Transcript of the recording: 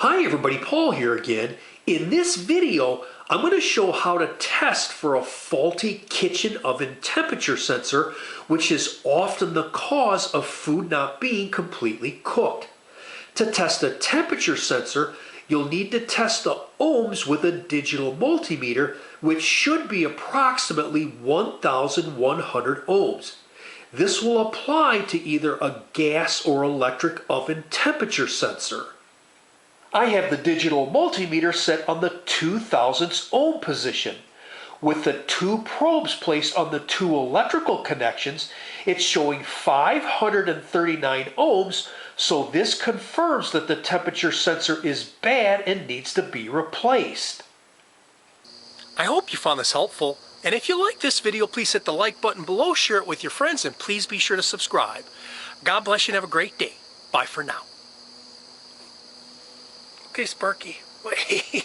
Hi everybody, Paul here again. In this video, I'm going to show how to test for a faulty kitchen oven temperature sensor, which is often the cause of food not being completely cooked. To test a temperature sensor, you'll need to test the ohms with a digital multimeter, which should be approximately 1,100 ohms. This will apply to either a gas or electric oven temperature sensor. I have the digital multimeter set on the 2,000ths ohm position. With the two probes placed on the two electrical connections, it's showing 539 ohms, so this confirms that the temperature sensor is bad and needs to be replaced. I hope you found this helpful, and if you like this video, please hit the like button below, share it with your friends, and please be sure to subscribe. God bless you and have a great day. Bye for now. Okay, Sparky, wait.